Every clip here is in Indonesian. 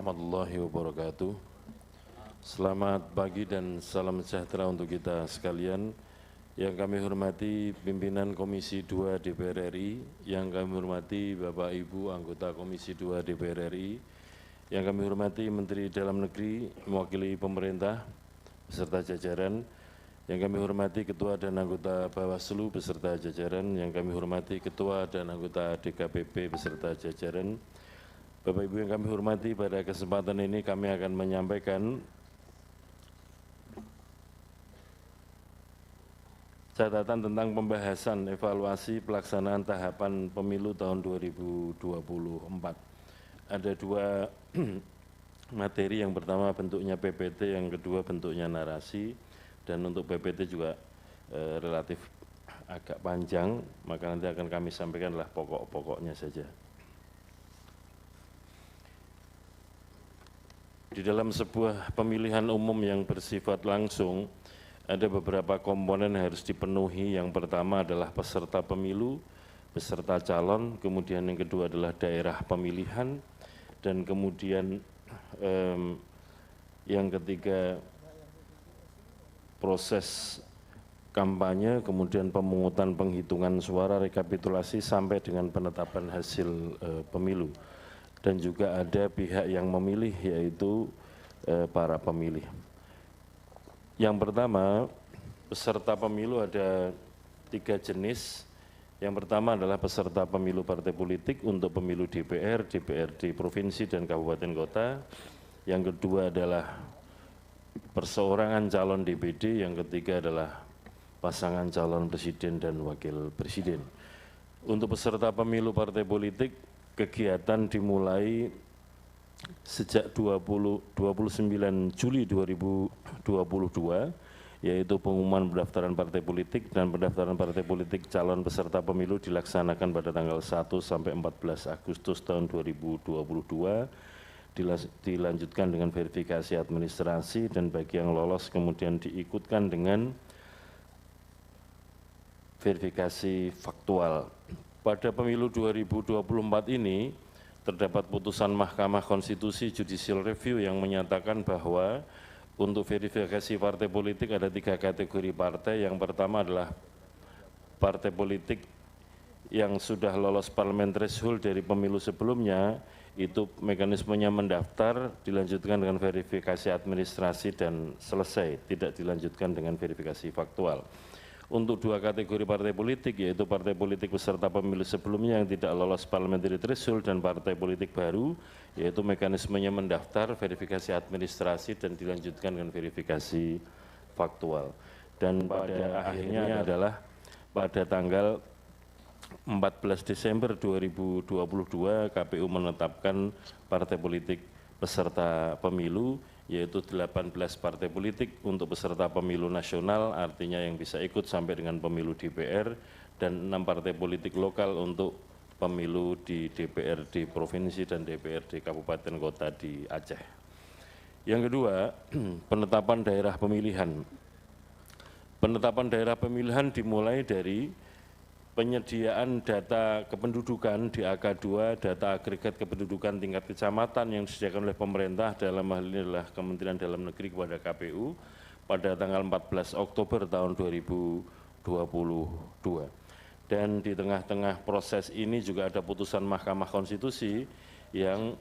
Warahmatullahi wabarakatuh. Selamat pagi dan salam sejahtera untuk kita sekalian. Yang kami hormati pimpinan Komisi 2 DPR RI, yang kami hormati Bapak Ibu anggota Komisi 2 DPR RI, yang kami hormati Menteri Dalam Negeri mewakili pemerintah beserta jajaran, yang kami hormati Ketua dan anggota Bawaslu beserta jajaran, yang kami hormati Ketua dan anggota DKPP beserta jajaran. Bapak Ibu yang kami hormati, pada kesempatan ini kami akan menyampaikan catatan tentang pembahasan evaluasi pelaksanaan tahapan pemilu tahun 2024. Ada dua materi, yang pertama bentuknya PPT, yang kedua bentuknya narasi, dan untuk PPT juga relatif agak panjang, maka nanti akan kami sampaikanlah pokok-pokoknya saja. Di dalam sebuah pemilihan umum yang bersifat langsung, ada beberapa komponen yang harus dipenuhi. Yang pertama adalah peserta pemilu, beserta calon, kemudian yang kedua adalah daerah pemilihan, dan kemudian yang ketiga proses kampanye, kemudian pemungutan penghitungan suara, rekapitulasi, sampai dengan penetapan hasil pemilu. Dan juga ada pihak yang memilih, yaitu para pemilih. Yang pertama, peserta pemilu ada 3 jenis. Yang pertama adalah peserta pemilu partai politik untuk pemilu DPR, DPRD provinsi dan kabupaten kota. Yang kedua adalah perseorangan calon DPD, yang ketiga adalah pasangan calon presiden dan wakil presiden. Untuk peserta pemilu partai politik, kegiatan dimulai sejak 29 Juli 2022, yaitu pengumuman pendaftaran partai politik, dan pendaftaran partai politik calon peserta pemilu dilaksanakan pada tanggal 1 sampai 14 Agustus tahun 2022, dilanjutkan dengan verifikasi administrasi, dan bagi yang lolos kemudian diikutkan dengan verifikasi faktual. Pada pemilu 2024 ini, terdapat putusan Mahkamah Konstitusi Judicial Review yang menyatakan bahwa untuk verifikasi partai politik ada 3 kategori partai. Yang pertama adalah partai politik yang sudah lolos parlemen threshold dari pemilu sebelumnya, itu mekanismenya mendaftar, dilanjutkan dengan verifikasi administrasi dan selesai, tidak dilanjutkan dengan verifikasi faktual. Untuk 2 kategori partai politik, yaitu partai politik peserta pemilu sebelumnya yang tidak lolos parliamentary threshold, dan partai politik baru, yaitu mekanismenya mendaftar, verifikasi administrasi, dan dilanjutkan dengan verifikasi faktual. Dan pada akhirnya adalah pada tanggal 14 Desember 2022 KPU menetapkan partai politik peserta pemilu, yaitu 18 partai politik untuk peserta pemilu nasional, artinya yang bisa ikut sampai dengan pemilu DPR, dan 6 partai politik lokal untuk pemilu di DPRD provinsi dan DPRD kabupaten kota di Aceh. Yang kedua, penetapan daerah pemilihan. Penetapan daerah pemilihan dimulai dari penyediaan data kependudukan di AK2, data agregat kependudukan tingkat kecamatan yang disediakan oleh pemerintah, dalam hal ini adalah Kementerian Dalam Negeri, kepada KPU pada tanggal 14 Oktober tahun 2022. Dan di tengah-tengah proses ini juga ada putusan Mahkamah Konstitusi yang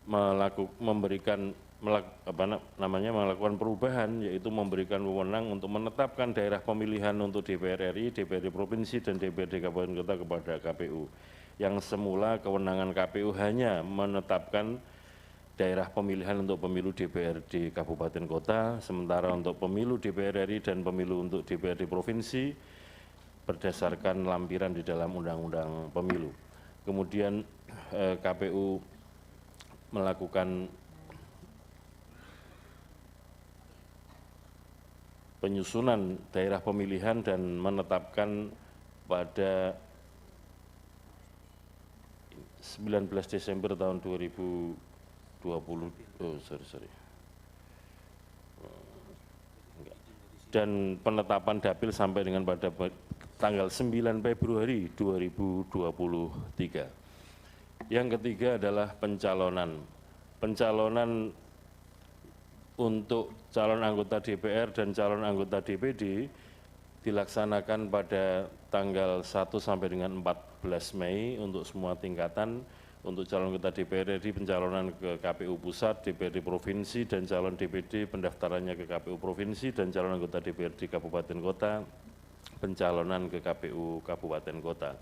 melakukan perubahan, yaitu memberikan wewenang untuk menetapkan daerah pemilihan untuk DPR RI, DPRD provinsi, dan DPRD kabupaten kota kepada KPU. Yang semula kewenangan KPU hanya menetapkan daerah pemilihan untuk pemilu DPRD kabupaten kota, sementara untuk pemilu DPR RI dan pemilu untuk DPRD provinsi berdasarkan lampiran di dalam Undang-Undang Pemilu. Kemudian KPU melakukan penyusunan daerah pemilihan dan menetapkan pada 19 Desember tahun 2020, dan penetapan dapil sampai dengan pada tanggal 9 Februari 2023. Yang ketiga adalah pencalonan. pencalonan untuk calon anggota DPR dan calon anggota DPD dilaksanakan pada tanggal 1 sampai dengan 14 Mei untuk semua tingkatan. Untuk calon anggota DPR RI pencalonan ke KPU Pusat, DPRD Provinsi, dan calon DPD pendaftarannya ke KPU Provinsi, dan calon anggota DPRD Kabupaten Kota pencalonan ke KPU Kabupaten Kota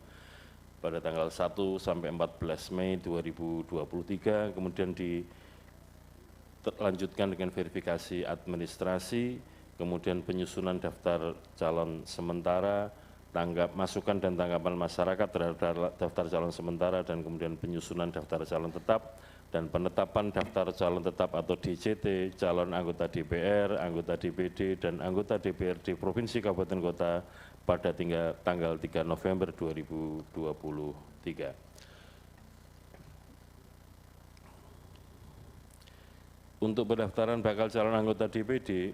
pada tanggal 1 sampai 14 Mei 2023, kemudian dilanjutkan dengan verifikasi administrasi, kemudian penyusunan daftar calon sementara, masukan dan tanggapan masyarakat terhadap daftar calon sementara, dan kemudian penyusunan daftar calon tetap dan penetapan daftar calon tetap atau DCT calon anggota DPR, anggota DPD, dan anggota DPRD Provinsi Kabupaten Kota pada tanggal 3 November 2023. Untuk pendaftaran bakal calon anggota DPD,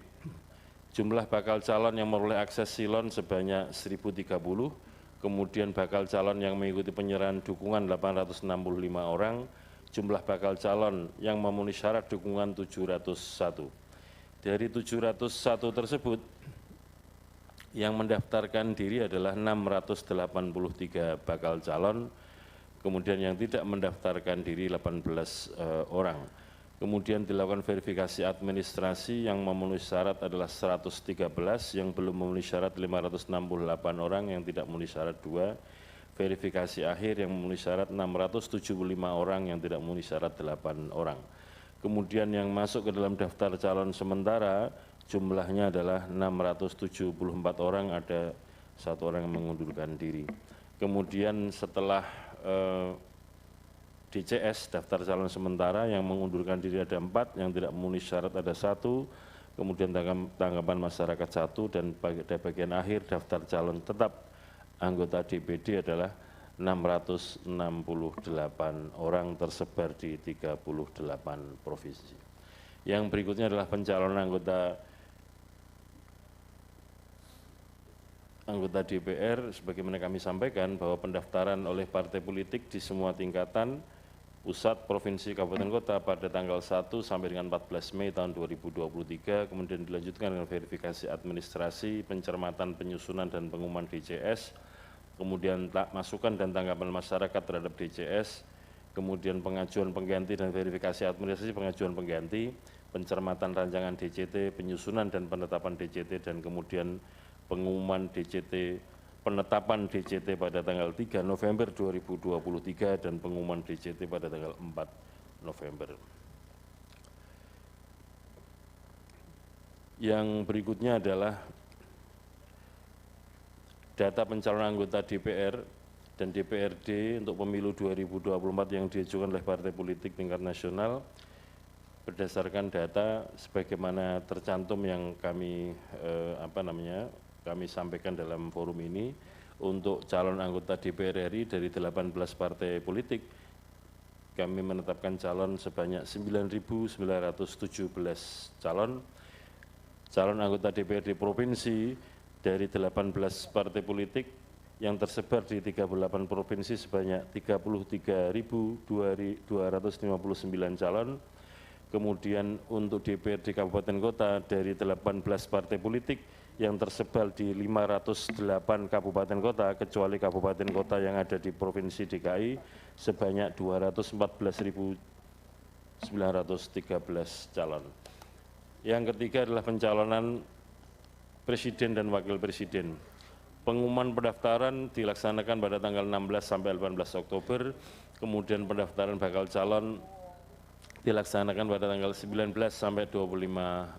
jumlah bakal calon yang memperoleh akses silon sebanyak 1.030, kemudian bakal calon yang mengikuti penyerahan dukungan 865 orang, jumlah bakal calon yang memenuhi syarat dukungan 701. Dari 701 tersebut, yang mendaftarkan diri adalah 683 bakal calon, kemudian yang tidak mendaftarkan diri 18 orang. Kemudian dilakukan verifikasi administrasi yang memenuhi syarat adalah 113, yang belum memenuhi syarat 568 orang, yang tidak memenuhi syarat 2. Verifikasi akhir yang memenuhi syarat 675 orang, yang tidak memenuhi syarat 8 orang. Kemudian yang masuk ke dalam daftar calon sementara jumlahnya adalah 674 orang, ada 1 orang yang mengundurkan diri. Kemudian setelah DCS, daftar calon sementara, yang mengundurkan diri ada 4, yang tidak memenuhi syarat ada 1, kemudian tanggapan masyarakat 1, dan pada bagian akhir daftar calon tetap anggota DPD adalah 668 orang tersebar di 38 provinsi. Yang berikutnya adalah pencalonan anggota DPR. Sebagaimana kami sampaikan bahwa pendaftaran oleh partai politik di semua tingkatan pusat, provinsi, kabupaten, kota pada tanggal 1 sampai dengan 14 Mei tahun 2023, kemudian dilanjutkan dengan verifikasi administrasi, pencermatan, penyusunan, dan pengumuman DCS, kemudian masukan dan tanggapan masyarakat terhadap DCS, kemudian pengajuan pengganti dan verifikasi administrasi pengajuan pengganti, pencermatan rancangan DCT, penyusunan dan penetapan DCT, dan kemudian pengumuman DCT, penetapan DCT pada tanggal 3 November 2023 dan pengumuman DCT pada tanggal 4 November. Yang berikutnya adalah data pencalonan anggota DPR dan DPRD untuk pemilu 2024 yang diajukan oleh partai politik tingkat nasional berdasarkan data sebagaimana tercantum yang kami kami sampaikan dalam forum ini. Untuk calon anggota DPR RI dari 18 partai politik, kami menetapkan calon sebanyak 9.917 calon. Calon anggota DPRD Provinsi dari 18 partai politik yang tersebar di 38 provinsi sebanyak 33.259 calon. Kemudian untuk DPRD Kabupaten Kota dari 18 partai politik yang tersebar di 508 kabupaten kota, kecuali kabupaten kota yang ada di Provinsi DKI, sebanyak 214.913 calon. Yang ketiga adalah pencalonan Presiden dan Wakil Presiden. Pengumuman pendaftaran dilaksanakan pada tanggal 16 sampai 18 Oktober, kemudian pendaftaran bakal calon dilaksanakan pada tanggal 19 sampai 25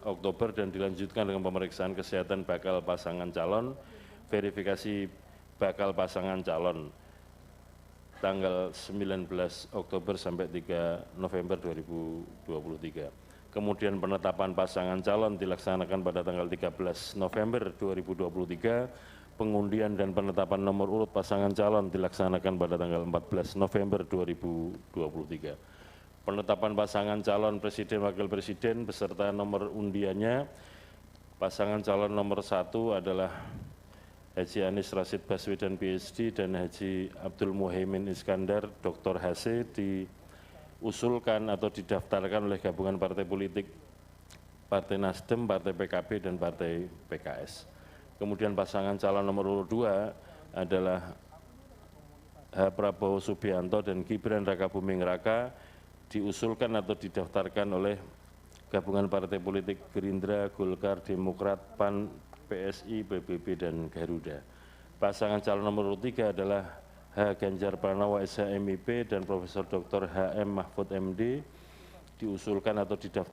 Oktober dan dilanjutkan dengan pemeriksaan kesehatan bakal pasangan calon, verifikasi bakal pasangan calon tanggal 19 Oktober sampai 3 November 2023. Kemudian penetapan pasangan calon dilaksanakan pada tanggal 13 November 2023, pengundian dan penetapan nomor urut pasangan calon dilaksanakan pada tanggal 14 November 2023. Penetapan pasangan calon Presiden Wakil Presiden beserta nomor undiannya. Pasangan calon nomor 1 adalah Haji Anies Rashid Baswedan PhD dan Haji Abdul Muhaimin Iskandar Dr. HC diusulkan atau didaftarkan oleh gabungan partai politik Partai Nasdem, Partai PKB, dan Partai PKS. Kemudian pasangan calon nomor urut 2 adalah H. Prabowo Subianto dan Gibran Rakabuming Raka diusulkan atau didaftarkan oleh gabungan partai politik Gerindra, Golkar, Demokrat, PAN, PSI, PBB, dan Garuda. Pasangan calon nomor urut 3 adalah H. Ganjar Pranowo SHMIP dan Profesor Dr. H.M. Mahfud MD diusulkan atau didaftarkan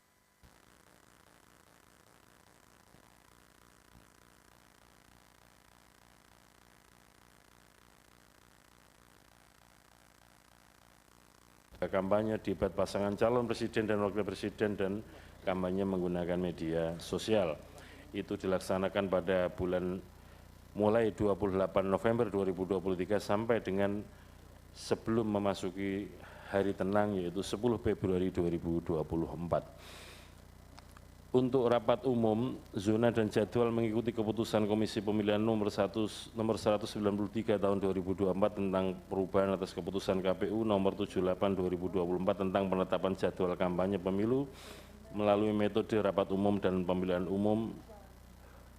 kampanye, debat pasangan calon presiden dan wakil presiden, dan kampanye menggunakan media sosial. Itu dilaksanakan pada bulan mulai 28 November 2023 sampai dengan sebelum memasuki hari tenang, yaitu 10 Februari 2024. Untuk rapat umum, zona dan jadwal mengikuti keputusan Komisi Pemilihan nomor 193 tahun 2024 tentang perubahan atas keputusan KPU nomor 78 2024 tentang penetapan jadwal kampanye pemilu melalui metode rapat umum dan pemilihan umum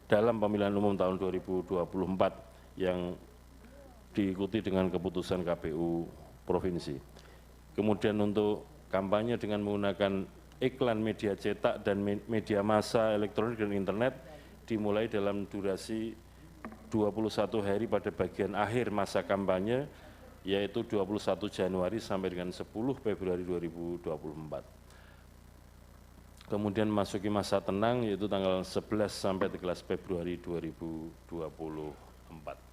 dalam pemilihan umum tahun 2024 yang diikuti dengan keputusan KPU Provinsi. Kemudian untuk kampanye dengan menggunakan iklan media cetak dan media massa elektronik dan internet dimulai dalam durasi 21 hari pada bagian akhir masa kampanye, yaitu 21 Januari sampai dengan 10 Februari 2024. Kemudian masuki masa tenang, yaitu tanggal 11 sampai 13 Februari 2024.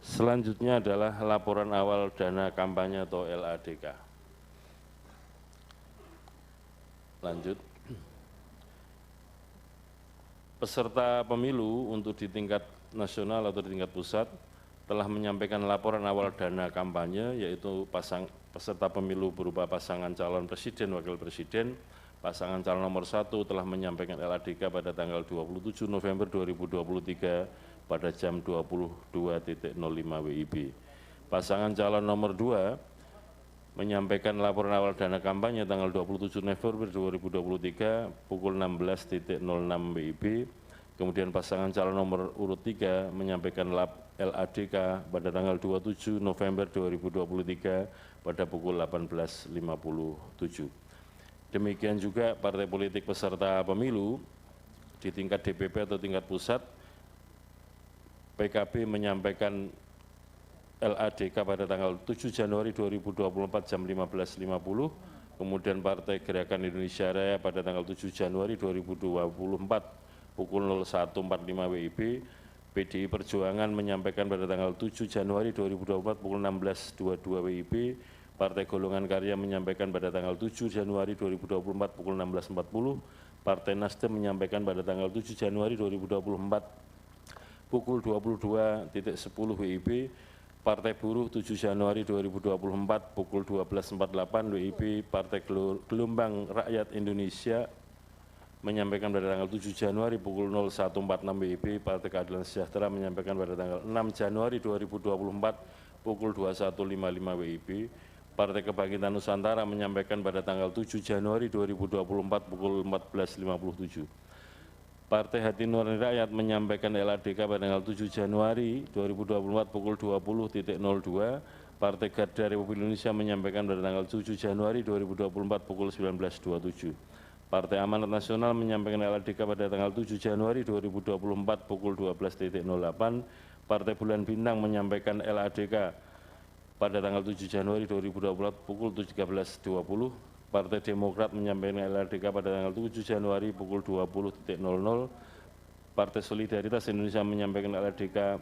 Selanjutnya adalah laporan awal dana kampanye atau LADK. Lanjut. Peserta pemilu untuk di tingkat nasional atau di tingkat pusat telah menyampaikan laporan awal dana kampanye, yaitu peserta pemilu berupa pasangan calon presiden, wakil presiden. Pasangan calon nomor 1 telah menyampaikan LADK pada tanggal 27 November 2023 pada jam 22.05 WIB. Pasangan calon nomor 2 menyampaikan laporan awal dana kampanye tanggal 27 November 2023 pukul 16.06 WIB. Kemudian pasangan calon nomor urut 3 menyampaikan LADK pada tanggal 27 November 2023 pada pukul 18.57. Demikian juga partai politik peserta pemilu di tingkat DPP atau tingkat pusat. PKB menyampaikan LADK pada tanggal 7 Januari 2024 jam 15.50, kemudian Partai Gerakan Indonesia Raya pada tanggal 7 Januari 2024 pukul 01.45 WIB, PDI Perjuangan menyampaikan pada tanggal 7 Januari 2024 pukul 16.22 WIB, Partai Golongan Karya menyampaikan pada tanggal 7 Januari 2024 pukul 16.40, Partai Nasdem menyampaikan pada tanggal 7 Januari 2024 pukul 22.10 WIB, Partai Buruh 7 Januari 2024 pukul 12.48 WIB, Partai Gelombang Rakyat Indonesia menyampaikan pada tanggal 7 Januari pukul 01.46 WIB, Partai Keadilan Sejahtera menyampaikan pada tanggal 6 Januari 2024 pukul 21.55 WIB, Partai Kebangkitan Nusantara menyampaikan pada tanggal 7 Januari 2024 pukul 14.57. Partai Hati Nurani Rakyat menyampaikan LADK pada tanggal 7 Januari 2024 pukul 20.02. Partai Garda Republik Indonesia menyampaikan pada tanggal 7 Januari 2024 pukul 19.27. Partai Amanat Nasional menyampaikan LADK pada tanggal 7 Januari 2024 pukul 12.08. Partai Bulan Bintang menyampaikan LADK pada tanggal 7 Januari 2024 pukul 13.20. Partai Demokrat menyampaikan LADK pada tanggal 7 Januari pukul 20.00. Partai Solidaritas Indonesia menyampaikan LADK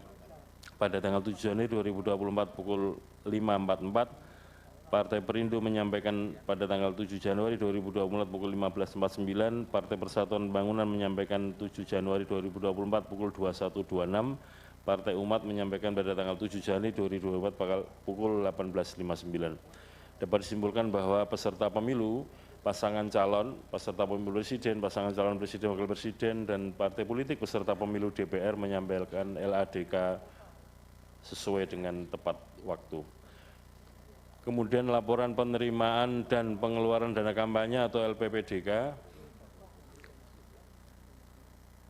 pada tanggal 7 Januari 2024 pukul 5.44. Partai Perindo menyampaikan pada tanggal 7 Januari 2024 pukul 15.49. Partai Persatuan Pembangunan menyampaikan 7 Januari 2024 pukul 21.26. Partai Umat menyampaikan pada tanggal 7 Januari 2024 pukul 18.59. Dapat disimpulkan bahwa peserta pemilu pasangan calon peserta pemilu presiden, pasangan calon presiden, wakil presiden, dan partai politik peserta pemilu DPR menyampaikan LADK sesuai dengan tepat waktu. Kemudian laporan penerimaan dan pengeluaran dana kampanye atau LPPDK.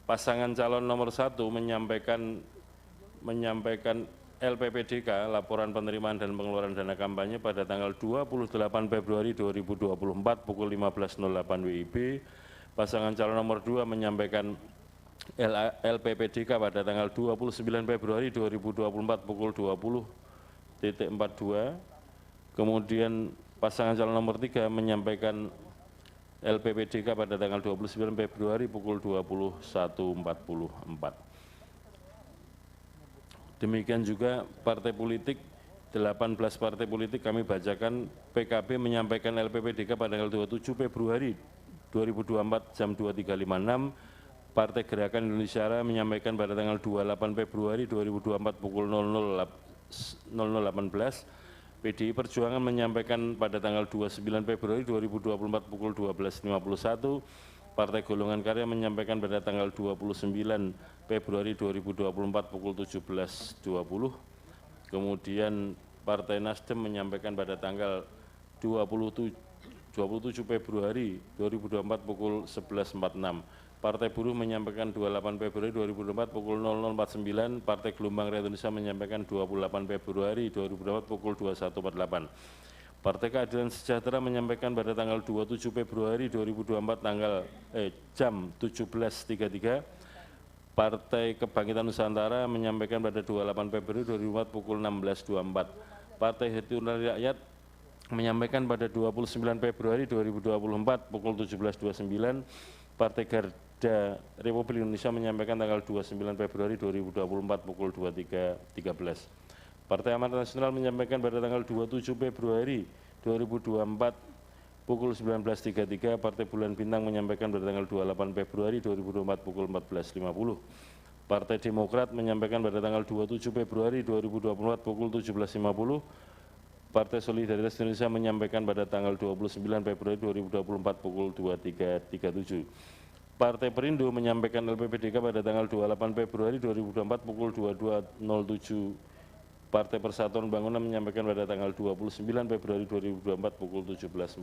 Pasangan calon nomor 1 menyampaikan LPPDK, laporan penerimaan dan pengeluaran dana kampanye pada tanggal 28 Februari 2024 pukul 15.08 WIB. Pasangan calon nomor 2 menyampaikan LPPDK pada tanggal 29 Februari 2024 pukul 20.42. Kemudian pasangan calon nomor 3 menyampaikan LPPDK pada tanggal 29 Februari pukul 21.44. Demikian juga partai politik, 18 partai politik kami bacakan. PKB menyampaikan LPPDK pada tanggal 27 Februari 2024 jam 23.56. Partai Gerakan Indonesia Raya menyampaikan pada tanggal 28 Februari 2024 pukul 00.18. PDI Perjuangan menyampaikan pada tanggal 29 Februari 2024 pukul 12.51. Partai Golongan Karya menyampaikan pada tanggal 29 Februari 2024 pukul 17.20. Kemudian Partai Nasdem menyampaikan pada tanggal 27 Februari 2024 pukul 11.46. Partai Buruh menyampaikan 28 Februari 2024 pukul 00.49. Partai Gelombang Rakyat Indonesia menyampaikan 28 Februari 2024 pukul 21.48. Partai Keadilan Sejahtera menyampaikan pada tanggal 27 Februari 2024 jam 17.33. Partai Kebangkitan Nusantara menyampaikan pada 28 Februari 2024 pukul 16.24. Partai Hati Rakyat menyampaikan pada 29 Februari 2024 pukul 17.29. Partai Garda Republik Indonesia menyampaikan tanggal 29 Februari 2024 pukul 23.13. Partai Amanat Nasional menyampaikan pada tanggal 27 Februari 2024 pukul 19.33. Partai Bulan Bintang menyampaikan pada tanggal 28 Februari 2024 pukul 14.50. Partai Demokrat menyampaikan pada tanggal 27 Februari 2024 pukul 17.50. Partai Solidaritas Indonesia menyampaikan pada tanggal 29 Februari 2024 pukul 23.37. Partai Perindo menyampaikan LPPDK pada tanggal 28 Februari 2024 pukul 22.07. Partai Persatuan Pembangunan menyampaikan pada tanggal 29 Februari 2024 pukul 17.14.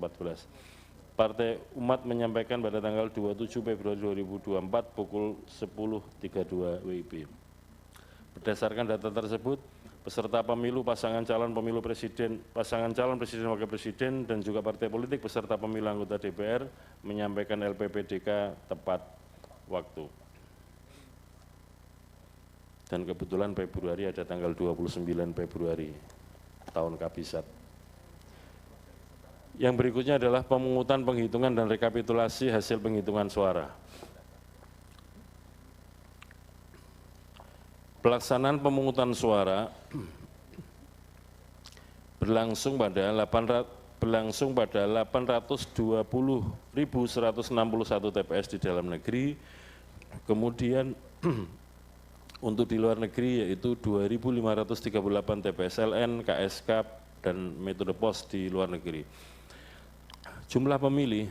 Partai Umat menyampaikan pada tanggal 27 Februari 2024 pukul 10.32 WIB. Berdasarkan data tersebut, peserta pemilu, pasangan calon pemilu presiden, pasangan calon presiden wakil presiden, dan juga partai politik peserta pemilu anggota DPR menyampaikan LPPDK tepat waktu. Dan kebetulan Februari ada tanggal 29 Februari tahun kabisat. Yang berikutnya adalah pemungutan, penghitungan, dan rekapitulasi hasil penghitungan suara. Pelaksanaan pemungutan suara berlangsung pada 820.161 TPS di dalam negeri, kemudian untuk di luar negeri yaitu 2.538 TPS LN, KSK, dan metode pos di luar negeri. Jumlah pemilih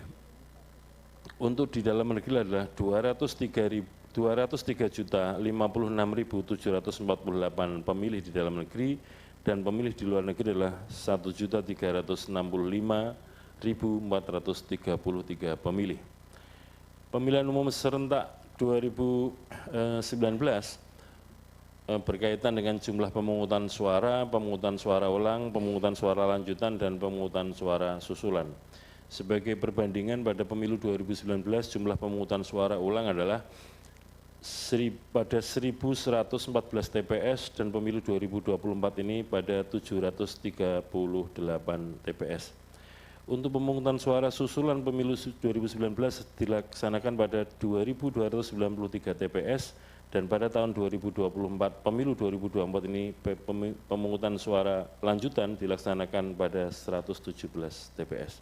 untuk di dalam negeri adalah 203.056.748 pemilih di dalam negeri, dan pemilih di luar negeri adalah 1.365.433 pemilih. Pemilihan umum serentak 2019 berkaitan dengan jumlah pemungutan suara ulang, pemungutan suara lanjutan, dan pemungutan suara susulan. Sebagai perbandingan, pada pemilu 2019 jumlah pemungutan suara ulang adalah pada 1.114 TPS, dan pemilu 2024 ini pada 738 TPS. Untuk pemungutan suara susulan pemilu 2019 dilaksanakan pada 2.293 TPS, dan pada tahun 2024, pemilu 2024 ini pemungutan suara lanjutan dilaksanakan pada 117 TPS.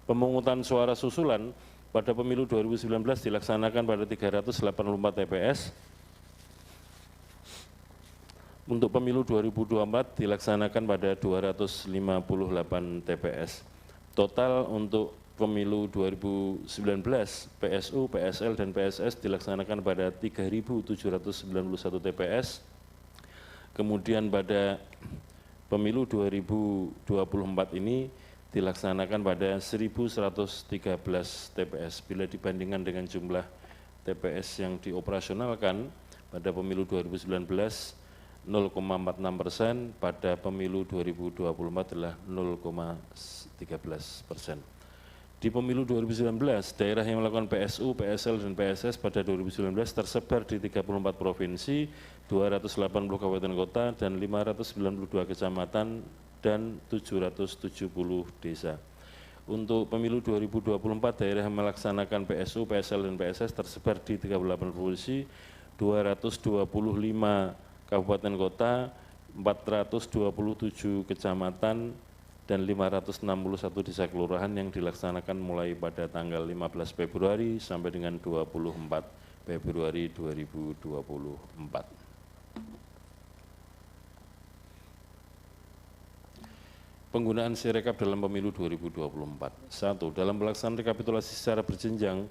Pemungutan suara susulan pada pemilu 2019 dilaksanakan pada 384 TPS. Untuk pemilu 2024 dilaksanakan pada 258 TPS. Total untuk Pemilu 2019, PSU, PSL, dan PSS dilaksanakan pada 3.791 TPS. Kemudian pada Pemilu 2024 ini dilaksanakan pada 1.113 TPS. Bila dibandingkan dengan jumlah TPS yang dioperasionalkan pada Pemilu 2019, 0,46%, pada Pemilu 2024 adalah 0,13%. Di Pemilu 2019, daerah yang melakukan PSU, PSL, dan PSS pada 2019 tersebar di 34 provinsi, 280 kabupaten kota, dan 592 kecamatan, dan 770 desa. Untuk Pemilu 2024, daerah yang melaksanakan PSU, PSL, dan PSS tersebar di 38 provinsi, 225 kabupaten kota, 427 kecamatan, dan 561 desa kelurahan yang dilaksanakan mulai pada tanggal 15 Februari sampai dengan 24 Februari 2024. Penggunaan Sirekap dalam Pemilu 2024. 1. Dalam pelaksanaan rekapitulasi secara berjenjang,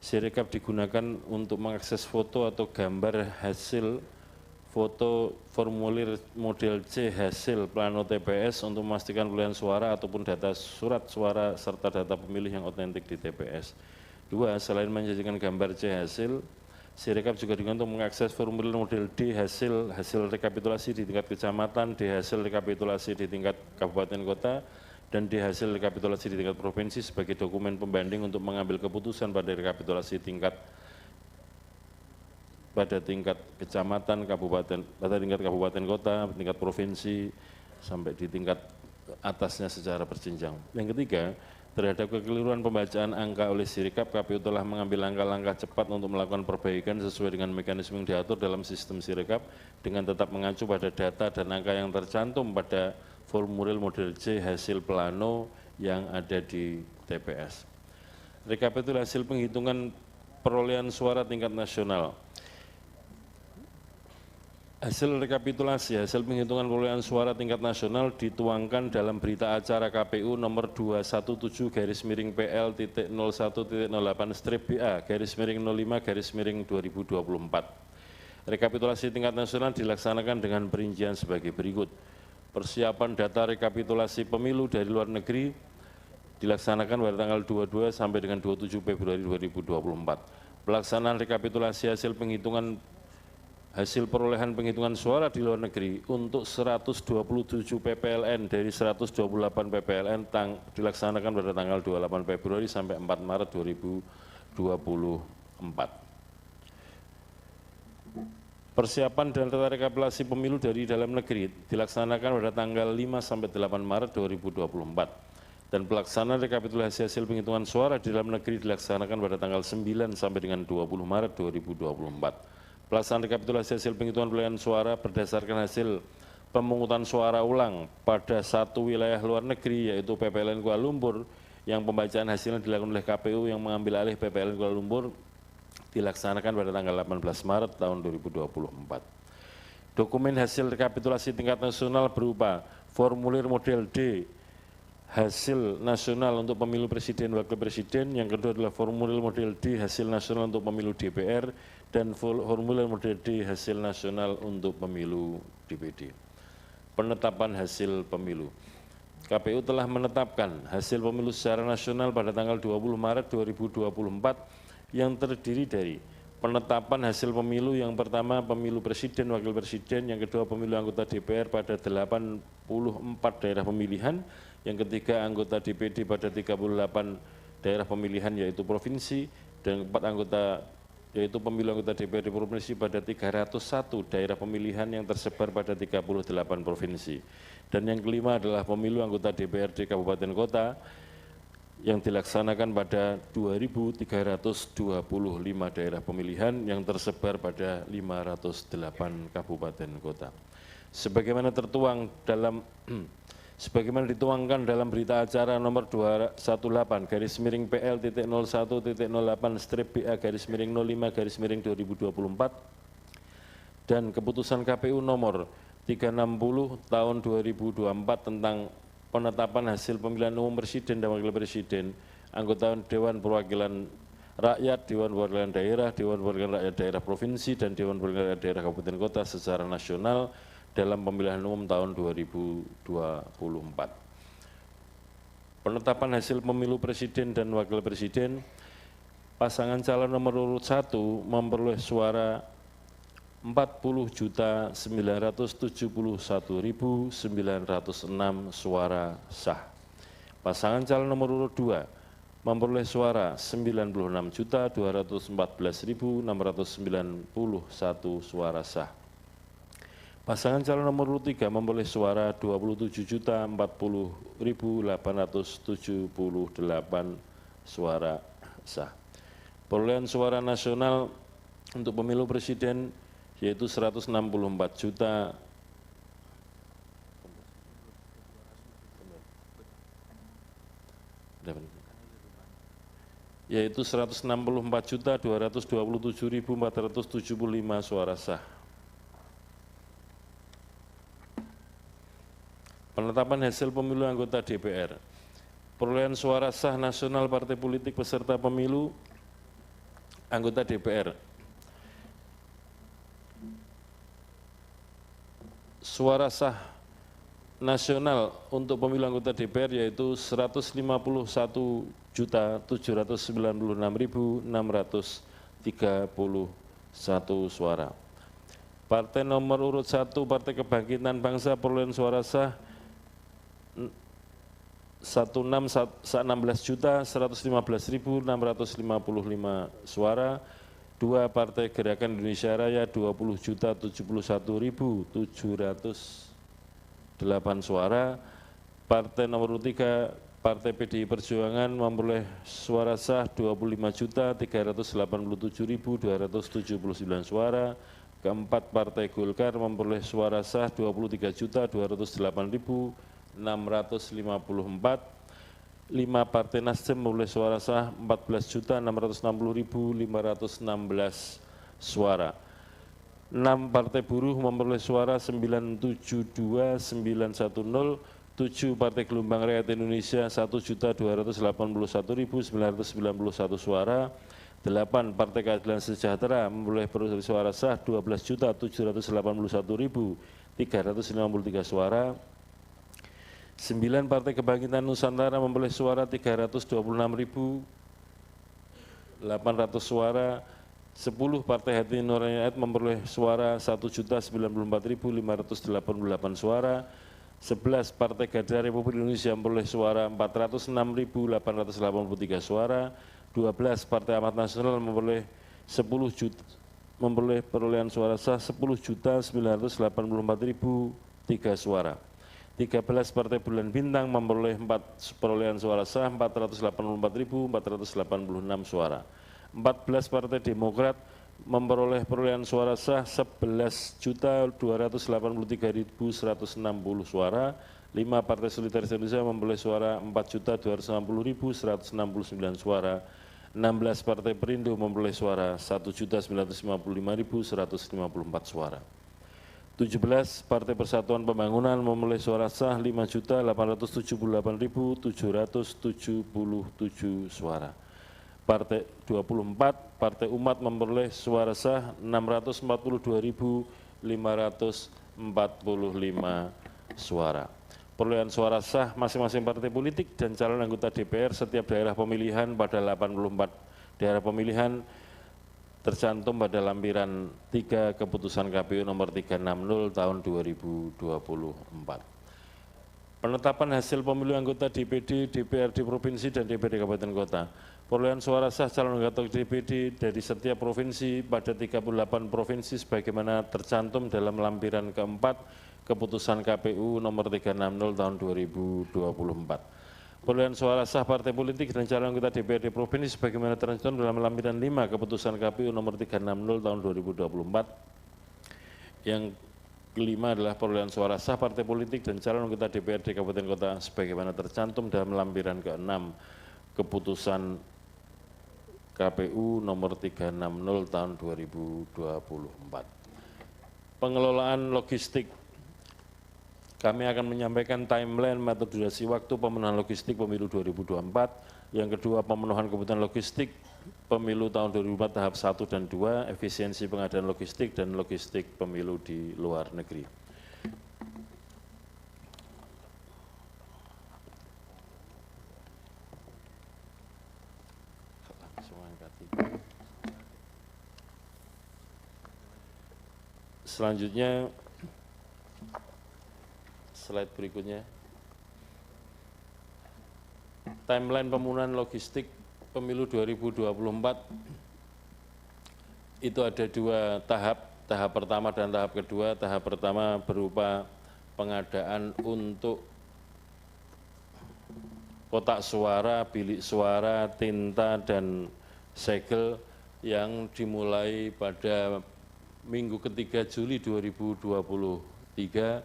Sirekap digunakan untuk mengakses foto atau gambar hasil foto formulir model C hasil plano TPS untuk memastikan perolehan suara ataupun data surat suara serta data pemilih yang otentik di TPS. 2. Selain menjadikan gambar C hasil, Sirekap juga digunakan untuk mengakses formulir model D hasil rekapitulasi di tingkat kecamatan, D hasil rekapitulasi di tingkat kabupaten kota, dan D hasil rekapitulasi di tingkat provinsi sebagai dokumen pembanding untuk mengambil keputusan pada rekapitulasi pada tingkat kecamatan, pada tingkat kabupaten kota, tingkat provinsi, sampai di tingkat atasnya secara berjenjang. Yang ketiga, terhadap kekeliruan pembacaan angka oleh Sirekap, KPU telah mengambil langkah-langkah cepat untuk melakukan perbaikan sesuai dengan mekanisme yang diatur dalam sistem Sirekap dengan tetap mengacu pada data dan angka yang tercantum pada formulir model C hasil plano yang ada di TPS. Rekapitulasi hasil penghitungan perolehan suara tingkat nasional. Hasil rekapitulasi hasil penghitungan perolehan suara tingkat nasional dituangkan dalam berita acara KPU nomor 217-PL.01.08-BA/05-2024. Rekapitulasi tingkat nasional dilaksanakan dengan perincian sebagai berikut. Persiapan data rekapitulasi pemilu dari luar negeri dilaksanakan pada tanggal 22 sampai dengan 27 Februari 2024. Pelaksanaan rekapitulasi hasil perolehan penghitungan suara di luar negeri untuk 127 PPLN dari 128 PPLN dilaksanakan pada tanggal 28 Februari sampai 4 Maret 2024. Persiapan dan data rekapitulasi pemilu dari dalam negeri dilaksanakan pada tanggal 5 sampai 8 Maret 2024. Dan pelaksanaan rekapitulasi hasil penghitungan suara di dalam negeri dilaksanakan pada tanggal 9 sampai dengan 20 Maret 2024. Pelaksanaan rekapitulasi hasil penghitungan perolehan suara berdasarkan hasil pemungutan suara ulang pada satu wilayah luar negeri yaitu PPLN Kuala Lumpur yang pembacaan hasilnya dilakukan oleh KPU yang mengambil alih PPLN Kuala Lumpur dilaksanakan pada tanggal 18 Maret tahun 2024. Dokumen hasil rekapitulasi tingkat nasional berupa formulir model D hasil nasional untuk pemilu presiden wakil presiden, yang kedua adalah formulir model D hasil nasional untuk pemilu DPR, dan formulir model D hasil nasional untuk pemilu DPD. Penetapan hasil pemilu. KPU telah menetapkan hasil pemilu secara nasional pada tanggal 20 Maret 2024 yang terdiri dari penetapan hasil pemilu yang pertama pemilu presiden, wakil presiden, yang kedua pemilu anggota DPR pada 84 daerah pemilihan, yang ketiga anggota DPD pada 38 daerah pemilihan yaitu provinsi, dan keempat yaitu pemilu anggota DPRD provinsi pada 301 daerah pemilihan yang tersebar pada 38 provinsi. Dan yang kelima adalah pemilu anggota DPRD kabupaten kota yang dilaksanakan pada 2.325 daerah pemilihan yang tersebar pada 508 kabupaten kota. Sebagaimana dituangkan dalam berita acara nomor 218-PL.01.08-BA/05-2024 dan keputusan KPU nomor 360 tahun 2024 tentang penetapan hasil pemilihan umum presiden dan wakil presiden anggota Dewan Perwakilan Rakyat, Dewan Perwakilan Daerah, Dewan Perwakilan Rakyat Daerah Provinsi, dan Dewan Perwakilan Rakyat Daerah Kabupaten Kota secara nasional dalam pemilihan umum tahun 2024. Penetapan hasil pemilu Presiden dan Wakil Presiden, pasangan calon nomor urut 1 memperoleh suara 40.971.906 suara sah. Pasangan calon nomor urut 2 memperoleh suara 96.214.691 suara sah. Pasangan calon nomor urut 3 memperoleh suara 27.040.878 suara sah. Perolehan suara nasional untuk pemilu presiden yaitu 164 juta yaitu 164.227.475 suara sah. Penetapan hasil pemilu anggota DPR. Perolehan suara sah nasional partai politik peserta pemilu anggota DPR. Suara sah nasional untuk pemilu anggota DPR yaitu 151.796.631 suara. Partai nomor urut 1 Partai Kebangkitan Bangsa perolehan suara sah 16.115.655 suara. 2 Partai Gerakan Indonesia Raya 20.071.708 suara. Partai nomor 3 Partai PDI Perjuangan memperoleh suara sah 25.387.279 suara. Keempat Partai Golkar memperoleh suara sah 23.208.654. 5 Partai Nasdem memperoleh suara sah 14.660.516 suara. 6 Partai Buruh memperoleh suara 972.910. 7 Partai Gelombang Rakyat Indonesia 1.281.991 suara. 8 Partai Keadilan Sejahtera memperoleh suara sah 12.781.353 suara. 9 Partai Kebangkitan Nusantara memperoleh suara 326.800 suara. 10 Partai Hati Nurani Rakyat memperoleh suara 1.094.588 suara. 11 Partai Garda Republik Indonesia memperoleh suara 406.883 suara. 12 Partai Amanat Nasional memperoleh perolehan suara sah 10.984.003 suara. 13 Partai Bulan Bintang memperoleh perolehan suara sah 484.486 suara. 14 Partai Demokrat memperoleh perolehan suara sah 11.283.160 suara. 5 Partai Solidaritas Indonesia memperoleh suara 4.260.169 suara. 16 Partai Perindo memperoleh suara 1.955.154 suara. 17 Partai Persatuan Pembangunan memperoleh suara sah 5.878.777 suara. Partai 24 Partai Umat memperoleh suara sah 642.545 suara. Perolehan suara sah masing-masing partai politik dan calon anggota DPR setiap daerah pemilihan pada 84 daerah pemilihan tercantum pada lampiran 3 keputusan KPU nomor 360 tahun 2024. Penetapan hasil pemilu anggota DPD, DPRD Provinsi dan DPRD Kabupaten Kota. Perolehan suara sah calon anggota DPD dari setiap provinsi pada 38 provinsi sebagaimana tercantum dalam lampiran keempat keputusan KPU nomor 360 tahun 2024. Perolehan suara sah partai politik dan calon anggota DPRD Provinsi sebagaimana tercantum dalam lampiran 5 keputusan KPU nomor 360 tahun 2024. Yang kelima adalah perolehan suara sah partai politik dan calon anggota DPRD Kabupaten Kota sebagaimana tercantum dalam lampiran ke-6 keputusan KPU nomor 360 tahun 2024. Pengelolaan logistik Kami akan menyampaikan timeline metode durasi waktu pemenuhan logistik pemilu 2024. Yang kedua, pemenuhan kebutuhan logistik pemilu tahun 2024 tahap 1 dan 2, efisiensi pengadaan logistik dan logistik pemilu di luar negeri. Selanjutnya, slide berikutnya. Timeline pemenuhan logistik pemilu 2024 itu ada dua tahap, tahap pertama dan tahap kedua. Tahap pertama berupa pengadaan untuk kotak suara, bilik suara, tinta, dan segel yang dimulai pada minggu ketiga Juli 2023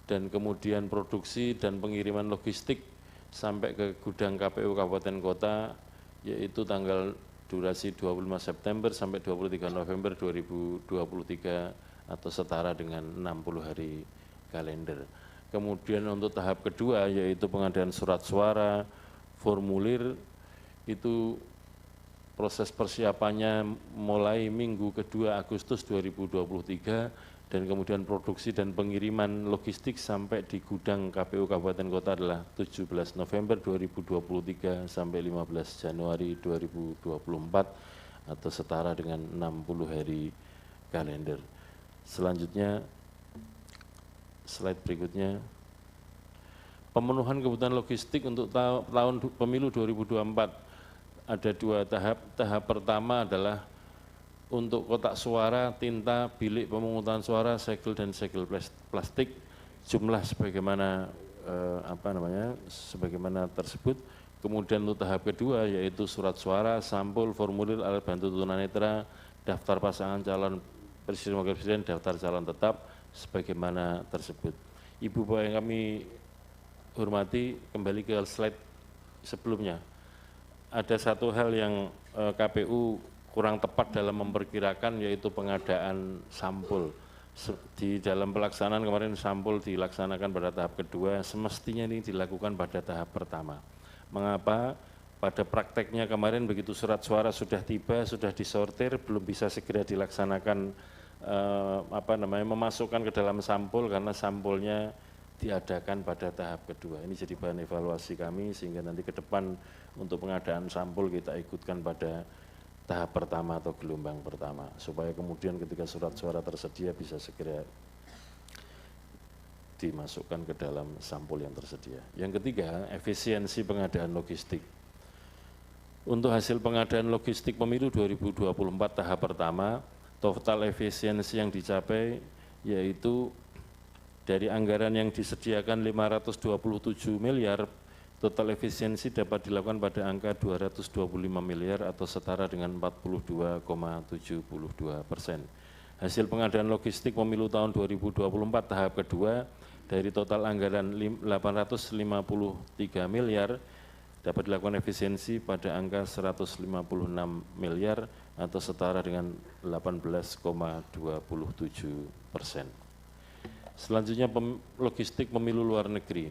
dan kemudian produksi dan pengiriman logistik sampai ke gudang KPU Kabupaten Kota yaitu tanggal durasi 25 September sampai 23 November 2023 atau setara dengan 60 hari kalender. Kemudian untuk tahap kedua yaitu pengadaan surat suara, formulir, itu proses persiapannya mulai minggu kedua Agustus 2023 dan kemudian produksi dan pengiriman logistik sampai di gudang KPU Kabupaten Kota adalah 17 November 2023 sampai 15 Januari 2024 atau setara dengan 60 hari kalender. Selanjutnya, slide berikutnya. Pemenuhan kebutuhan logistik untuk tahun pemilu 2024 ada dua tahap. Tahap pertama adalah untuk kotak suara, tinta, bilik pemungutan suara, segel dan segel plastik, jumlah sebagaimana sebagaimana tersebut. Kemudian untuk tahap kedua yaitu surat suara, sampul, formulir, alat bantu tunanetra, daftar pasangan calon presiden wakil presiden, daftar calon tetap sebagaimana tersebut. Ibu Bapak yang kami hormati, kembali ke slide sebelumnya. Ada satu hal yang KPU kurang tepat dalam memperkirakan yaitu pengadaan sampul. Di dalam pelaksanaan kemarin sampul dilaksanakan pada tahap kedua, semestinya ini dilakukan pada tahap pertama. Mengapa? Pada prakteknya kemarin begitu surat suara sudah tiba, sudah disortir, belum bisa segera dilaksanakan memasukkan ke dalam sampul karena sampulnya diadakan pada tahap kedua. Ini jadi bahan evaluasi kami sehingga nanti ke depan untuk pengadaan sampul kita ikutkan pada tahap pertama atau gelombang pertama, supaya kemudian ketika surat suara tersedia bisa segera dimasukkan ke dalam sampul yang tersedia. Yang ketiga, efisiensi pengadaan logistik. Untuk hasil pengadaan logistik pemilu 2024 tahap pertama, total efisiensi yang dicapai yaitu dari anggaran yang disediakan 527 miliar, total efisiensi dapat dilakukan pada angka 225 miliar atau setara dengan 42,72%. Hasil pengadaan logistik pemilu tahun 2024 tahap kedua dari total anggaran 853 miliar dapat dilakukan efisiensi pada angka 156 miliar atau setara dengan 18,27%. Selanjutnya logistik pemilu luar negeri.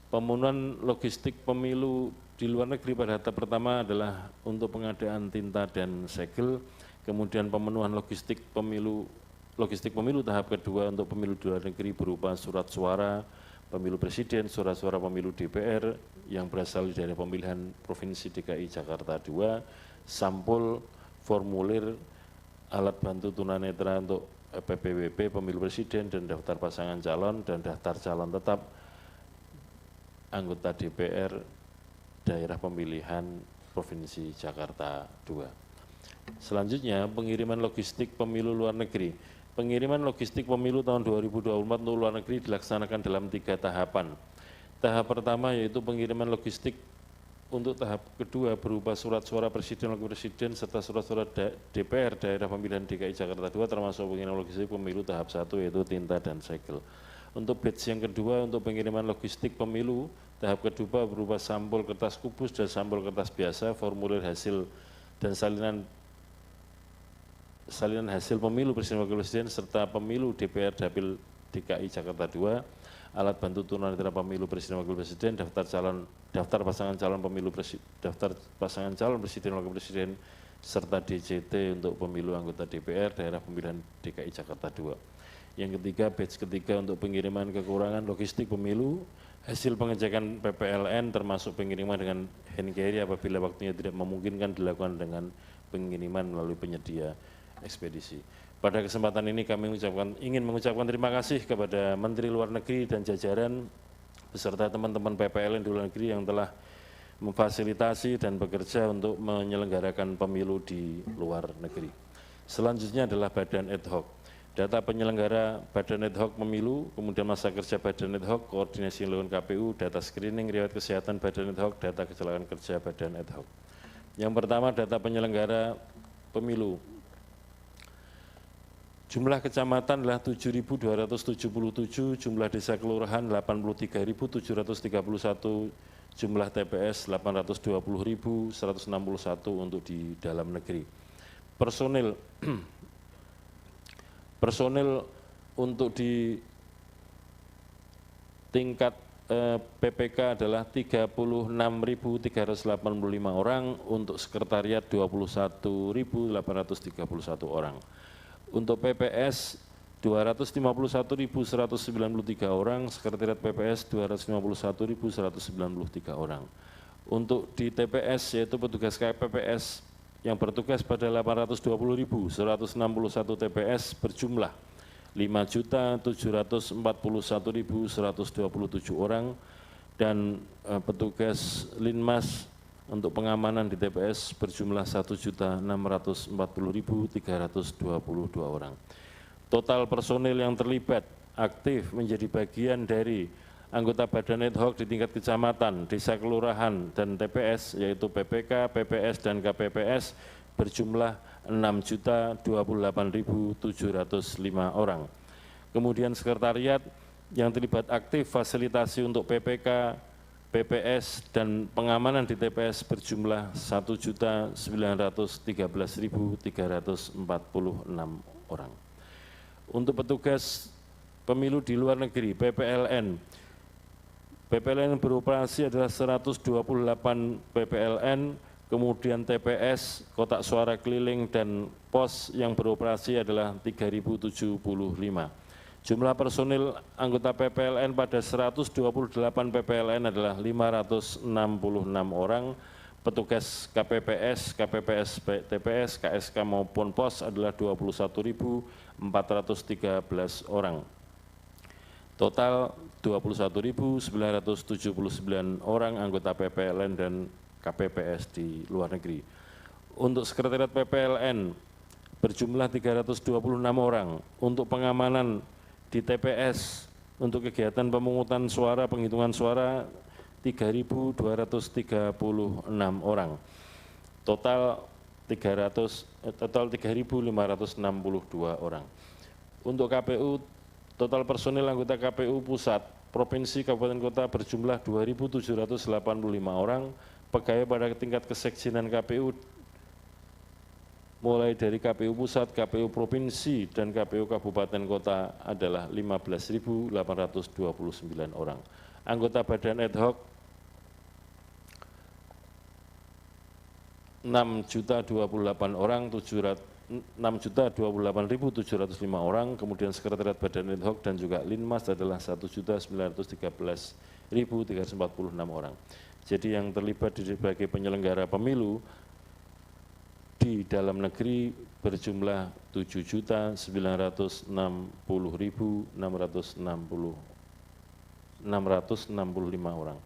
Pemenuhan logistik pemilu di luar negeri pada tahap pertama adalah untuk pengadaan tinta dan segel, kemudian pemenuhan logistik pemilu tahap kedua untuk pemilu di luar negeri berupa surat suara pemilu presiden, surat suara pemilu DPR yang berasal dari pemilihan Provinsi DKI Jakarta II, sampul, formulir, alat bantu tunanetra untuk PPWP pemilu presiden dan daftar pasangan calon dan daftar calon tetap anggota DPR daerah pemilihan Provinsi Jakarta II. Selanjutnya, pengiriman logistik pemilu luar negeri. Pengiriman logistik pemilu tahun 2024 untuk luar negeri dilaksanakan dalam 3 tahapan. Tahap pertama yaitu pengiriman logistik untuk tahap kedua berupa surat suara presiden, wakil presiden, serta surat suara DPR daerah pemilihan DKI Jakarta II termasuk pengiriman logistik pemilu tahap 1 yaitu tinta dan segel. Untuk batch yang kedua untuk pengiriman logistik pemilu tahap kedua berupa sampul kertas kubus dan sampul kertas biasa, formulir hasil dan salinan hasil pemilu presiden wakil presiden serta pemilu DPR Dapil DKI Jakarta II alat bantu tunanetra pemilu presiden wakil presiden, daftar pasangan calon presiden wakil presiden serta DCT untuk pemilu anggota DPR daerah pemilihan DKI Jakarta II. Yang ketiga, batch ketiga untuk pengiriman kekurangan logistik pemilu, hasil pengecekan PPLN termasuk pengiriman dengan hand carry apabila waktunya tidak memungkinkan dilakukan dengan pengiriman melalui penyedia ekspedisi. Pada kesempatan ini kami ingin mengucapkan terima kasih kepada Menteri Luar Negeri dan jajaran beserta teman-teman PPLN di luar negeri yang telah memfasilitasi dan bekerja untuk menyelenggarakan pemilu di luar negeri. Selanjutnya adalah badan ad hoc. Data penyelenggara badan ad hoc pemilu, kemudian masa kerja badan ad hoc, koordinasi dengan KPU, data screening, riwayat kesehatan badan ad hoc, data kecelakaan kerja badan ad hoc. Yang pertama, data penyelenggara pemilu. Jumlah kecamatan adalah 7.277, jumlah desa kelurahan 83.731, jumlah TPS 820.161 untuk di dalam negeri. Personil untuk di tingkat PPK adalah 36.385 orang, untuk sekretariat 21.831 orang. Untuk PPS 251.193 orang, sekretariat PPS 251.193 orang. Untuk di TPS yaitu petugas KPPS yang bertugas pada 820.161 TPS berjumlah 5.741.127 orang, dan petugas Linmas untuk pengamanan di TPS berjumlah 1.640.322 orang. Total personil yang terlibat aktif menjadi bagian dari anggota badan ad hoc di tingkat kecamatan, desa kelurahan, dan TPS yaitu PPK, PPS, dan KPPS berjumlah 6.028.705 orang. Kemudian sekretariat yang terlibat aktif fasilitasi untuk PPK, PPS, dan pengamanan di TPS berjumlah 1.913.346 orang. Untuk petugas pemilu di luar negeri, PPLN beroperasi adalah 128 PPLN, kemudian TPS, kotak suara keliling, dan pos yang beroperasi adalah 3.075. Jumlah personil anggota PPLN pada 128 PPLN adalah 566 orang, petugas KPPS, KPPS TPS, KSK maupun pos adalah 21.413 orang. Total 21.979 orang anggota PPLN dan KPPS di luar negeri. Untuk sekretariat PPLN berjumlah 326 orang, untuk pengamanan di TPS untuk kegiatan pemungutan suara, penghitungan suara 3.236 orang. Total 3.562 orang. Untuk KPU, total personil anggota KPU pusat, provinsi, kabupaten, kota berjumlah 2.785 orang, pegawai pada tingkat kesekjenan KPU mulai dari KPU pusat, KPU provinsi, dan KPU kabupaten kota adalah 15.829 orang. Anggota badan ad hoc 6.028 orang, 6.028.705 orang, kemudian sekretariat badan ad hoc dan juga Linmas adalah 1.913.346 orang. Jadi yang terlibat sebagai penyelenggara pemilu di dalam negeri berjumlah 7.960.665 orang.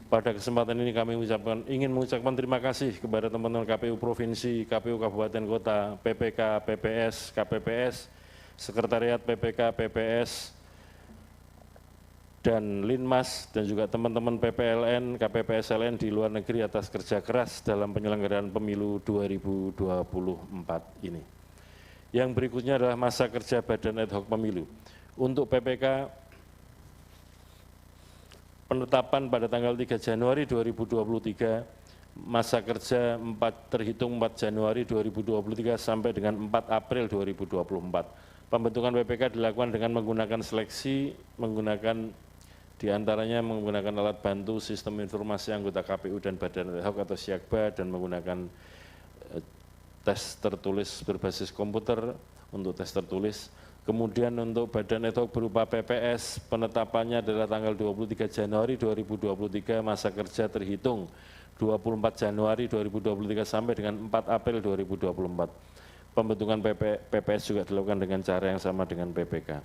Pada kesempatan ini kami ingin mengucapkan terima kasih kepada teman-teman KPU Provinsi, KPU Kabupaten Kota, PPK, PPS, KPPS, Sekretariat PPK, PPS, dan Linmas, dan juga teman-teman PPLN, KPPSLN di luar negeri atas kerja keras dalam penyelenggaraan pemilu 2024 ini. Yang berikutnya adalah masa kerja badan ad hoc pemilu. Untuk PPK, penetapan pada tanggal 3 Januari 2023, masa kerja terhitung 4 Januari 2023 sampai dengan 4 April 2024. Pembentukan PPK dilakukan dengan menggunakan seleksi, menggunakan Di antaranya menggunakan alat bantu sistem informasi anggota KPU dan Badan Ad Hoc atau Siakba dan menggunakan tes tertulis berbasis komputer untuk tes tertulis. Kemudian untuk Badan Ad Hoc berupa PPS, penetapannya adalah tanggal 23 Januari 2023, masa kerja terhitung 24 Januari 2023 sampai dengan 4 April 2024. Pembentukan PPS juga dilakukan dengan cara yang sama dengan PPK.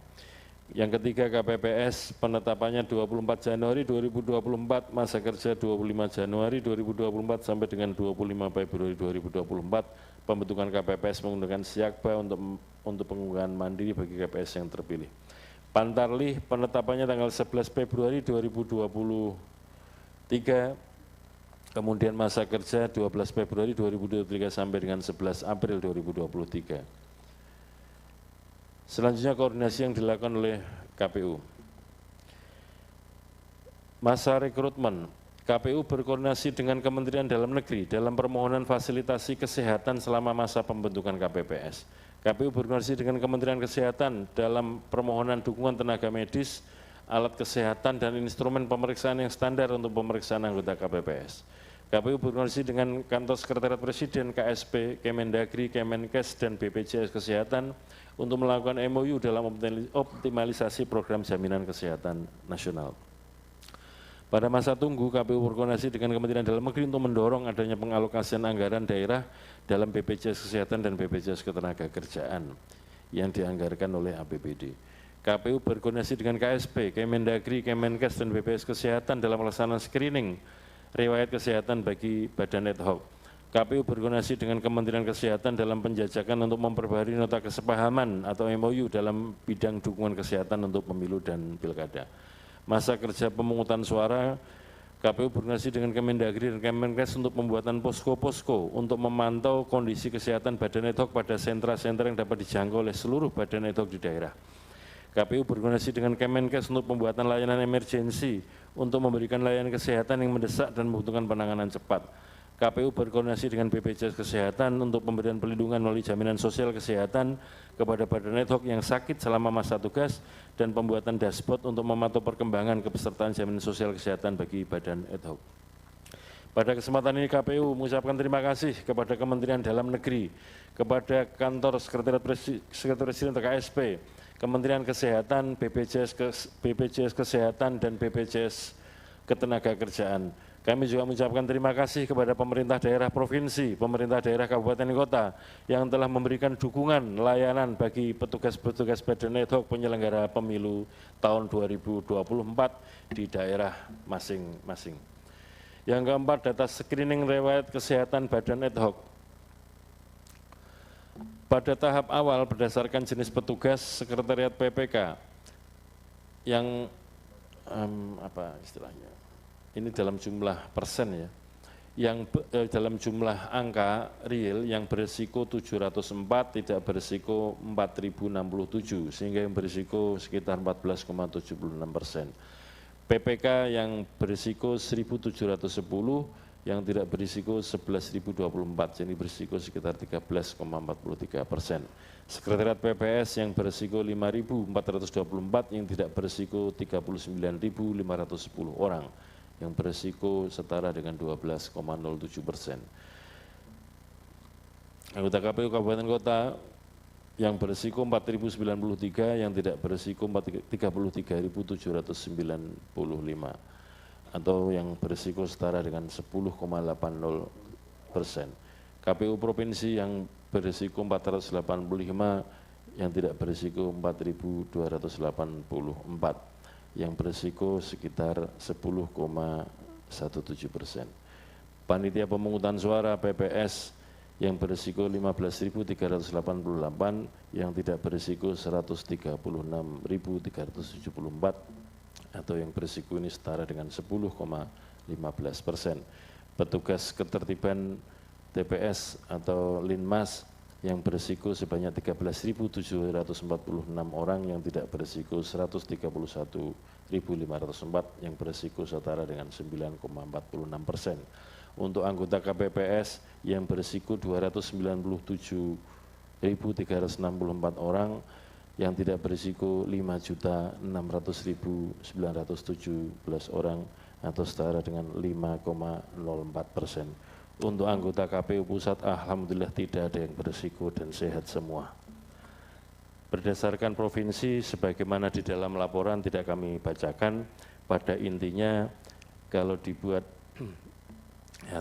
Yang ketiga KPPS, penetapannya 24 Januari 2024, masa kerja 25 Januari 2024 sampai dengan 25 Februari 2024. Pembentukan KPPS menggunakan Siakba untuk pengunggahan mandiri bagi KPS yang terpilih. Pantarlih, penetapannya tanggal 11 Februari 2023, kemudian masa kerja 12 Februari 2023 sampai dengan 11 April 2023. Selanjutnya koordinasi yang dilakukan oleh KPU. Masa rekrutmen, KPU berkoordinasi dengan Kementerian Dalam Negeri dalam permohonan fasilitasi kesehatan selama masa pembentukan KPPS. KPU berkoordinasi dengan Kementerian Kesehatan dalam permohonan dukungan tenaga medis, alat kesehatan, dan instrumen pemeriksaan yang standar untuk pemeriksaan anggota KPPS. KPU berkoordinasi dengan Kantor Sekretariat Presiden, KSP, Kemendagri, Kemenkes, dan BPJS Kesehatan untuk melakukan MOU dalam optimalisasi program jaminan kesehatan nasional. Pada masa tunggu, KPU berkoordinasi dengan Kementerian Dalam Negeri untuk mendorong adanya pengalokasian anggaran daerah dalam BPJS Kesehatan dan BPJS Ketenagakerjaan yang dianggarkan oleh APBD. KPU berkoordinasi dengan KSP, Kemendagri, Kemenkes, dan BPJS Kesehatan dalam pelaksanaan screening riwayat kesehatan bagi Badan Ad Hoc. KPU berkoordinasi dengan Kementerian Kesehatan dalam penjajakan untuk memperbarui nota kesepahaman atau MOU dalam bidang dukungan kesehatan untuk pemilu dan pilkada. Masa kerja pemungutan suara, KPU berkoordinasi dengan Kemendagri dan Kemenkes untuk pembuatan posko-posko untuk memantau kondisi kesehatan Badan Ad Hoc pada sentra-sentra yang dapat dijangkau oleh seluruh Badan Ad Hoc di daerah. KPU berkoordinasi dengan Kemenkes untuk pembuatan layanan emergensi untuk memberikan layanan kesehatan yang mendesak dan membutuhkan penanganan cepat. KPU berkoordinasi dengan BPJS Kesehatan untuk pemberian perlindungan melalui jaminan sosial kesehatan kepada Badan Ad Hoc yang sakit selama masa tugas dan pembuatan dashboard untuk memantau perkembangan kepesertaan jaminan sosial kesehatan bagi Badan Ad Hoc. Pada kesempatan ini KPU mengucapkan terima kasih kepada Kementerian Dalam Negeri, kepada Kantor Sekretariat Presiden atau KSP, Kementerian Kesehatan, BPJS Kesehatan, dan BPJS Ketenagakerjaan. Kami juga mengucapkan terima kasih kepada pemerintah daerah provinsi, pemerintah daerah kabupaten kota yang telah memberikan dukungan layanan bagi petugas-petugas Badan Ad Hoc penyelenggara pemilu tahun 2024 di daerah masing-masing. Yang keempat, data screening riwayat kesehatan Badan Ad Hoc. Pada tahap awal berdasarkan jenis petugas Sekretariat PPK yang ini dalam jumlah persen ya, yang dalam jumlah angka real yang berisiko 704, tidak berisiko 4067, sehingga yang berisiko sekitar 14,76%. PPK yang berisiko 1710, yang tidak berisiko 11.024, jadi berisiko sekitar 13,43%. Sekretariat PPS yang berisiko 5.424, yang tidak berisiko 39.510 orang, yang berisiko setara dengan 12,07%. Anggota KPU Kabupaten Kota yang berisiko 4.093, yang tidak berisiko 33.795, atau yang berisiko setara dengan 10,80%. KPU Provinsi yang berisiko 485, yang tidak berisiko 4.284, yang berisiko sekitar 10,17%. Panitia pemungutan suara PPS yang berisiko 15.388, yang tidak berisiko 136.374, atau yang berisiko ini setara dengan 10,15%. Petugas ketertiban TPS atau Linmas yang berisiko sebanyak 13.746 orang, yang tidak berisiko 131.504, yang berisiko setara dengan 9,46%. Untuk anggota KPPS yang berisiko 297.364 orang, yang tidak berisiko 5.600.917 orang atau setara dengan 5,04%. Untuk anggota KPU Pusat, alhamdulillah tidak ada yang berisiko dan sehat semua. Berdasarkan provinsi, sebagaimana di dalam laporan tidak kami bacakan, pada intinya kalau dibuat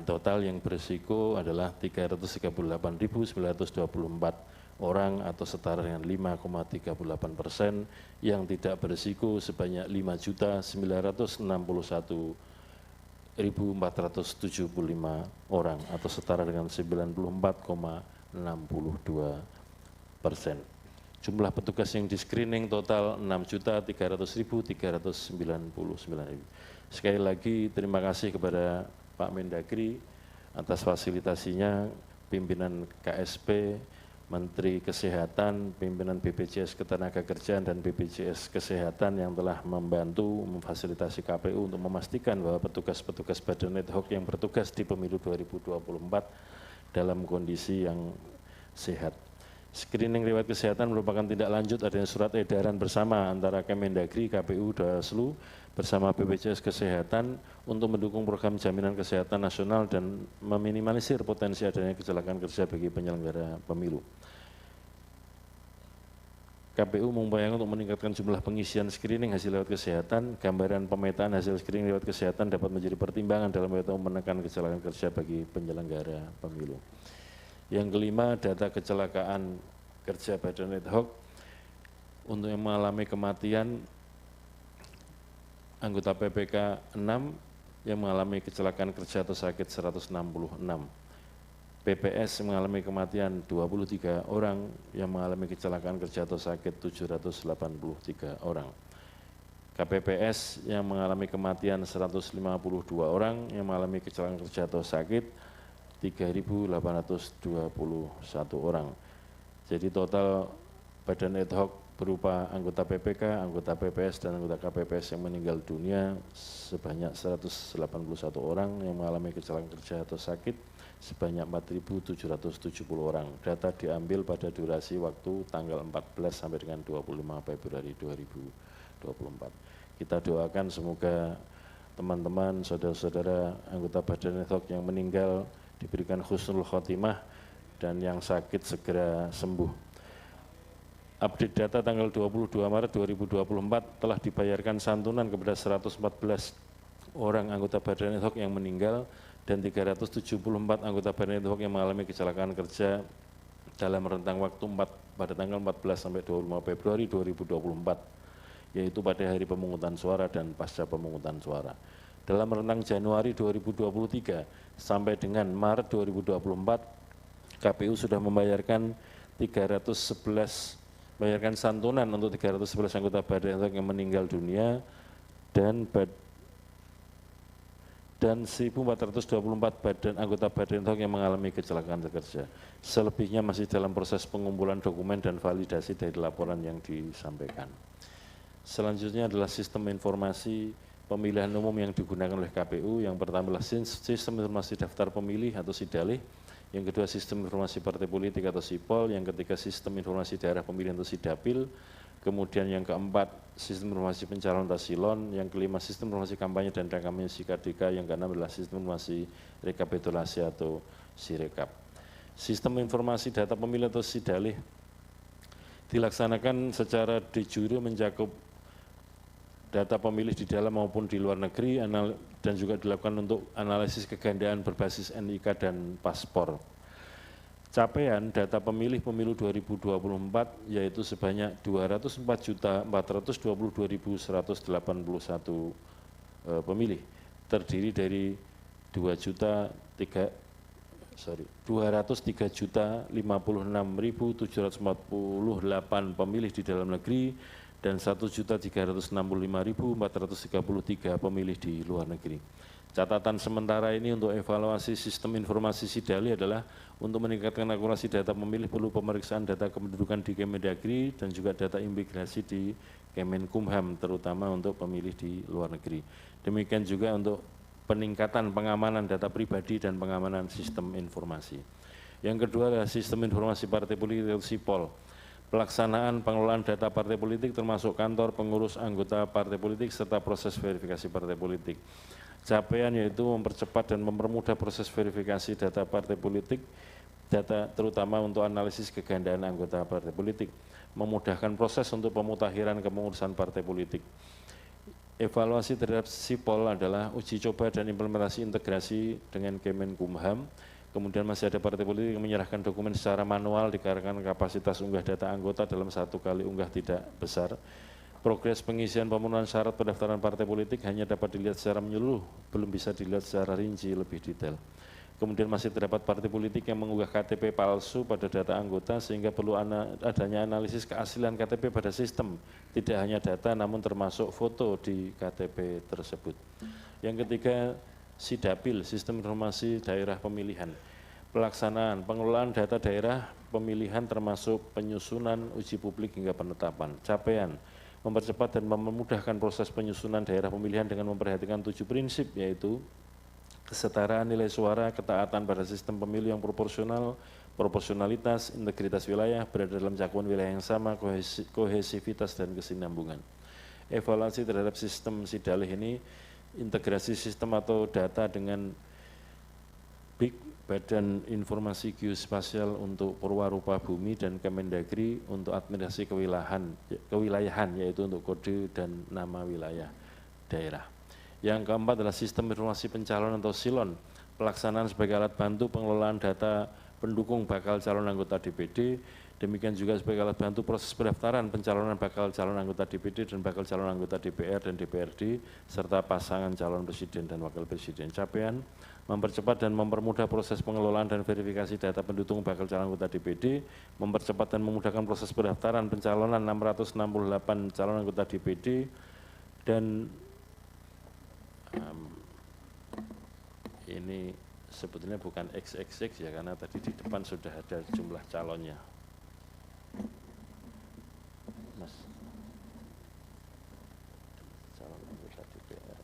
total yang berisiko adalah 338.924 orang atau setara dengan 5,38%, yang tidak berisiko sebanyak 5.961.475 orang atau setara dengan 94,62%. Jumlah petugas yang di screening total 6.300.399. Sekali lagi terima kasih kepada Pak Mendagri atas fasilitasinya, pimpinan KSP, Menteri Kesehatan, pimpinan BPJS Ketenagakerjaan dan BPJS Kesehatan yang telah membantu memfasilitasi KPU untuk memastikan bahwa petugas-petugas Badan Ad Hoc yang bertugas di pemilu 2024 dalam kondisi yang sehat. Screening riwayat kesehatan merupakan tindak lanjut adanya surat edaran bersama antara Kemendagri, KPU, Bawaslu bersama BPJS Kesehatan untuk mendukung program jaminan kesehatan nasional dan meminimalisir potensi adanya kecelakaan kerja bagi penyelenggara pemilu. KPU mengupayakan untuk meningkatkan jumlah pengisian screening hasil riwayat kesehatan. Gambaran pemetaan hasil screening riwayat kesehatan dapat menjadi pertimbangan dalam menekan kecelakaan kerja bagi penyelenggara pemilu. Yang kelima, data kecelakaan kerja Badan Ad Hoc. Untuk yang mengalami kematian, anggota PPK 6 yang mengalami kecelakaan kerja atau sakit 166. PPS mengalami kematian 23 orang, yang mengalami kecelakaan kerja atau sakit 783 orang. KPPS yang mengalami kematian 152 orang, yang mengalami kecelakaan kerja atau sakit 3.821 orang. Jadi total Badan Ad Hoc berupa anggota PPK, anggota PPS, dan anggota KPPS yang meninggal dunia sebanyak 181 orang, yang mengalami kecelakaan kerja atau sakit sebanyak 4.770 orang. Data diambil pada durasi waktu tanggal 14 sampai dengan 25 Februari 2024. Kita doakan semoga teman-teman, saudara-saudara anggota Badan Ad Hoc yang meninggal diberikan husnul khotimah dan yang sakit segera sembuh. Update data tanggal 22 Maret 2024 telah dibayarkan santunan kepada 114 orang anggota Badan Ad Hoc yang meninggal dan 374 anggota Badan Ad Hoc yang mengalami kecelakaan kerja dalam rentang waktu pada tanggal 14 sampai 25 Februari 2024, yaitu pada hari pemungutan suara dan pasca pemungutan suara. Dalam rentang Januari 2023 sampai dengan Maret 2024, KPU sudah membayarkan santunan untuk 311 anggota Badan Ad Hoc yang meninggal dunia dan 1.424 anggota Badan Ad Hoc yang mengalami kecelakaan kerja. Selebihnya masih dalam proses pengumpulan dokumen dan validasi dari laporan yang disampaikan. Selanjutnya adalah sistem informasi pemilihan umum yang digunakan oleh KPU. Yang pertama adalah sistem informasi daftar pemilih atau SIDALIH, yang kedua sistem informasi partai politik atau SIPOL, yang ketiga sistem informasi daerah pemilihan atau SIDAPIL, kemudian yang keempat sistem informasi pencalonan atau SILON, yang kelima sistem informasi kampanye dan kampanye SIKADIKA, yang keenam adalah sistem informasi rekapitulasi atau SIREKAP. Sistem informasi data pemilih atau SIDALIH dilaksanakan secara de jure mencakup data pemilih di dalam maupun di luar negeri, dan juga dilakukan untuk analisis kegandaan berbasis NIK dan paspor. Capaian data pemilih pemilu 2024 yaitu sebanyak 204.422.181 pemilih, terdiri dari 203.056.748 pemilih di dalam negeri dan 1.365.433 pemilih di luar negeri. Catatan sementara ini untuk evaluasi sistem informasi SIDALIH adalah untuk meningkatkan akurasi data pemilih perlu pemeriksaan data kependudukan di Kemendagri dan juga data imigrasi di Kemenkumham, terutama untuk pemilih di luar negeri. Demikian juga untuk peningkatan pengamanan data pribadi dan pengamanan sistem informasi. Yang kedua adalah sistem informasi partai politik atau SIPOL. pelaksanaan pengelolaan data partai politik termasuk kantor pengurus anggota partai politik serta proses verifikasi partai politik. Capaian yaitu mempercepat dan mempermudah proses verifikasi data partai politik, data terutama untuk analisis kegandaan anggota partai politik, memudahkan proses untuk pemutakhiran kepengurusan partai politik. Evaluasi terhadap Sipol adalah uji coba dan implementasi integrasi dengan Kemenkumham. Kemudian masih ada partai politik yang menyerahkan dokumen secara manual dikarenakan kapasitas unggah data anggota dalam satu kali unggah tidak besar. Progres pengisian pemenuhan syarat pendaftaran partai politik hanya dapat dilihat secara menyeluruh, belum bisa dilihat secara rinci lebih detail. Kemudian masih terdapat partai politik yang mengunggah KTP palsu pada data anggota sehingga perlu adanya analisis keaslian KTP pada sistem, tidak hanya data namun termasuk foto di KTP tersebut. Yang ketiga, SIDAPIL, Sistem Informasi Daerah Pemilihan. Pelaksanaan pengelolaan data daerah pemilihan termasuk penyusunan, uji publik hingga penetapan. Capaian, mempercepat dan memudahkan proses penyusunan daerah pemilihan dengan memperhatikan 7 prinsip, yaitu kesetaraan nilai suara, ketaatan pada sistem pemilu yang proporsional, proporsionalitas, integritas wilayah, berada dalam cakupan wilayah yang sama, kohesivitas dan kesinambungan. Evaluasi terhadap sistem SIDALIH ini, integrasi sistem atau data dengan BIG, Badan Informasi Geospasial untuk Perwarupa Bumi, dan Kemendagri untuk administrasi kewilayahan, yaitu untuk kode dan nama wilayah daerah. Yang keempat adalah sistem informasi pencalonan atau SILON, pelaksanaan sebagai alat bantu pengelolaan data pendukung bakal calon anggota DPD, demikian juga sebagai alat bantu proses pendaftaran pencalonan bakal calon anggota DPD dan bakal calon anggota DPR dan DPRD, serta pasangan calon presiden dan wakil presiden. Capaian, mempercepat dan mempermudah proses pengelolaan dan verifikasi data pendukung bakal calon anggota DPD, mempercepat dan memudahkan proses pendaftaran pencalonan 668 calon anggota DPD, dan ini sebetulnya bukan XXX ya, karena tadi di depan sudah ada jumlah calonnya. Mas, calon anggota DPR.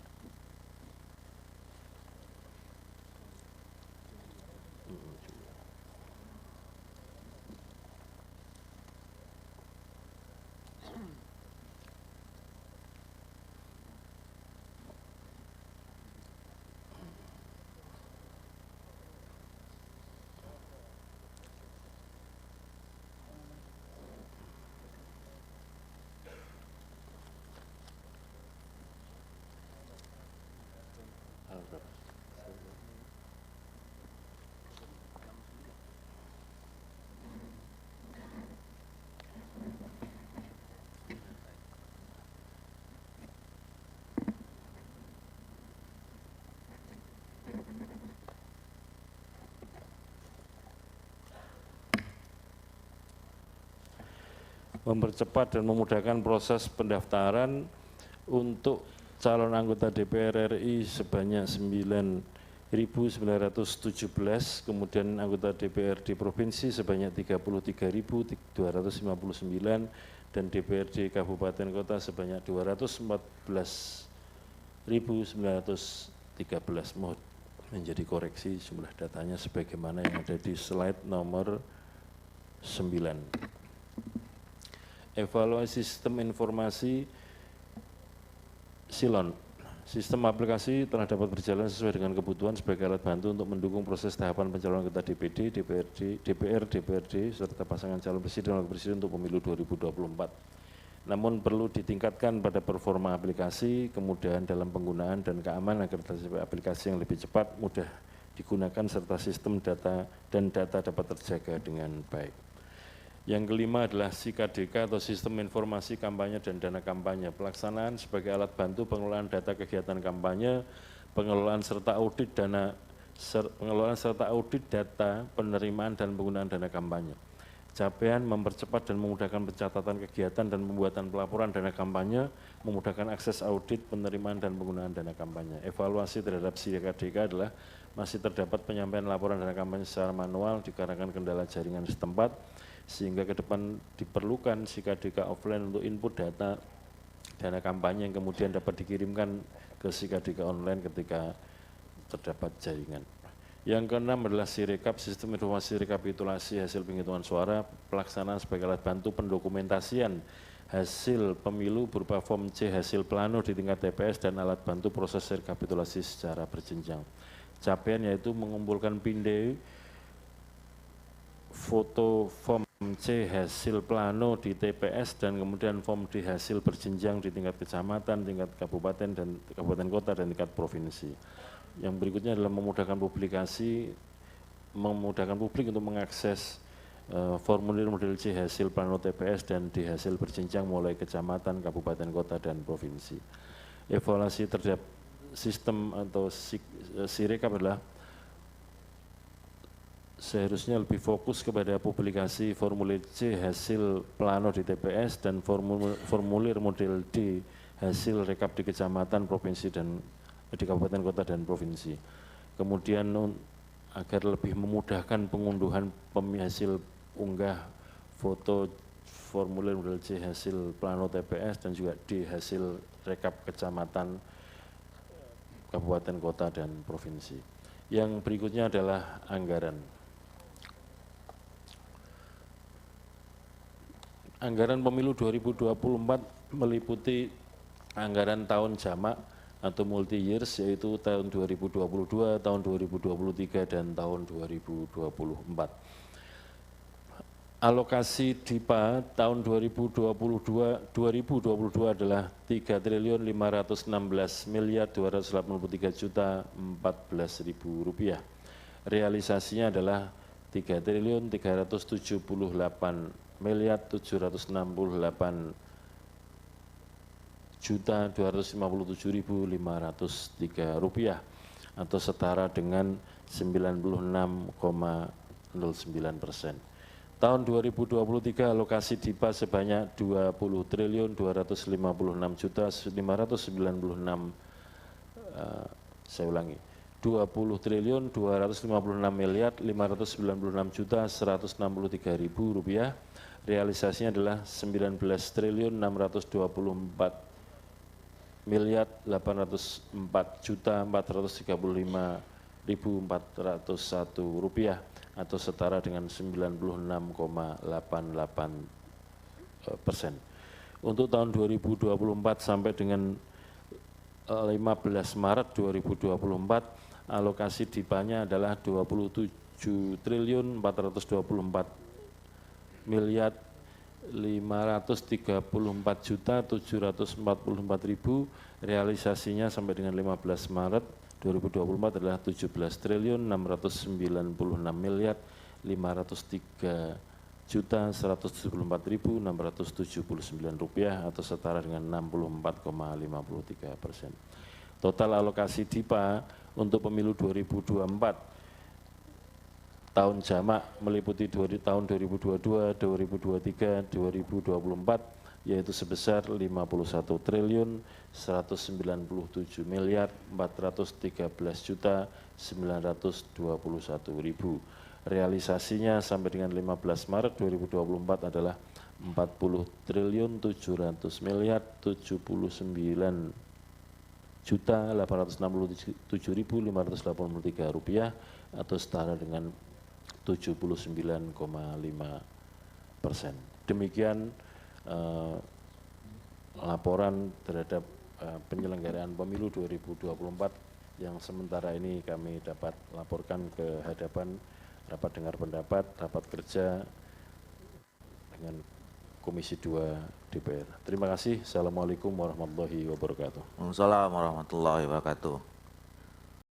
Mempercepat dan memudahkan proses pendaftaran untuk calon anggota DPR RI sebanyak 9.917, kemudian anggota DPRD Provinsi sebanyak 33.259, dan DPRD Kabupaten Kota sebanyak 214.913. Mohon menjadi koreksi jumlah datanya sebagaimana yang ada di slide nomor 9. Evaluasi sistem informasi SILON. Sistem aplikasi telah dapat berjalan sesuai dengan kebutuhan sebagai alat bantu untuk mendukung proses tahapan pencalonan anggota DPD, DPR, DPRD, serta pasangan calon presiden dan wakil presiden untuk pemilu 2024. Namun perlu ditingkatkan pada performa aplikasi, kemudahan dalam penggunaan dan keamanan agar aplikasi yang lebih cepat, mudah digunakan, serta sistem data dan data dapat terjaga dengan baik. Yang kelima adalah SIKADK atau Sistem Informasi Kampanye dan Dana Kampanye. Pelaksanaan sebagai alat bantu pengelolaan data kegiatan kampanye, pengelolaan serta audit data penerimaan dan penggunaan dana kampanye. Capaian, mempercepat dan memudahkan pencatatan kegiatan dan pembuatan pelaporan dana kampanye, memudahkan akses audit penerimaan dan penggunaan dana kampanye. Evaluasi terhadap SIKADK adalah masih terdapat penyampaian laporan dana kampanye secara manual dikarenakan kendala jaringan setempat, sehingga ke depan diperlukan SIKADK offline untuk input data dana kampanye yang kemudian dapat dikirimkan ke SIKADK online ketika terdapat jaringan. Yang keenam adalah Sirekap, Sistem Informasi Rekapitulasi Hasil Penghitungan Suara, pelaksanaan sebagai alat bantu pendokumentasian hasil pemilu berupa form C hasil plano di tingkat TPS dan alat bantu proses rekapitulasi secara berjenjang. Capaian yaitu mengumpulkan pinde, foto form C hasil plano di TPS dan kemudian form D hasil berjenjang di tingkat kecamatan, tingkat kabupaten dan kabupaten kota dan tingkat provinsi. Yang berikutnya adalah memudahkan publik untuk mengakses formulir model C hasil plano TPS dan D hasil berjenjang mulai kecamatan, kabupaten, kota, dan provinsi. Evaluasi terhadap sistem atau Sirekap adalah seharusnya lebih fokus kepada publikasi formulir C hasil plano di TPS dan formulir model D hasil rekap di kecamatan, provinsi, dan di kabupaten, kota, dan provinsi. Kemudian agar lebih memudahkan pengunduhan hasil unggah foto formulir model C hasil plano TPS dan juga D hasil rekap kecamatan, kabupaten, kota, dan provinsi. Yang berikutnya adalah anggaran. Anggaran pemilu 2024 meliputi anggaran tahun jamak atau multi years yaitu tahun 2022, tahun 2023, dan tahun 2024. Alokasi DIPA tahun 2022 adalah 3.516.283.014.000 rupiah. Realisasinya adalah 3.378.257.503 rupiah atau setara dengan 96,09%. Tahun 2023 alokasi DIPA sebanyak 20.256.596 saya ulangi 20.256.596.163.000 rupiah. Realisasinya adalah 19.804.435.401 rupiah atau setara dengan 96,88%. Untuk tahun 2024 sampai dengan 15 Maret 2024, alokasi DIPA-nya adalah 27.424.534.744.000. Realisasinya sampai dengan 15 Maret 2024 adalah 17.609.503.174.679 rupiah atau setara dengan 64,53%. Total alokasi DIPA untuk pemilu 2024 tahun jamak meliputi tahun 2022, 2023, 2024 yaitu sebesar 51.199.413.921.000. Realisasinya sampai dengan 15 Maret 2024 adalah 40.700.867.583 rupiah atau setara dengan 79,5%. Demikian laporan terhadap penyelenggaraan pemilu 2024 yang sementara ini kami dapat laporkan ke hadapan rapat dengar pendapat, rapat kerja dengan Komisi 2 DPR. Terima kasih. Assalamualaikum warahmatullahi wabarakatuh. Waalaikumsalam warahmatullahi wabarakatuh.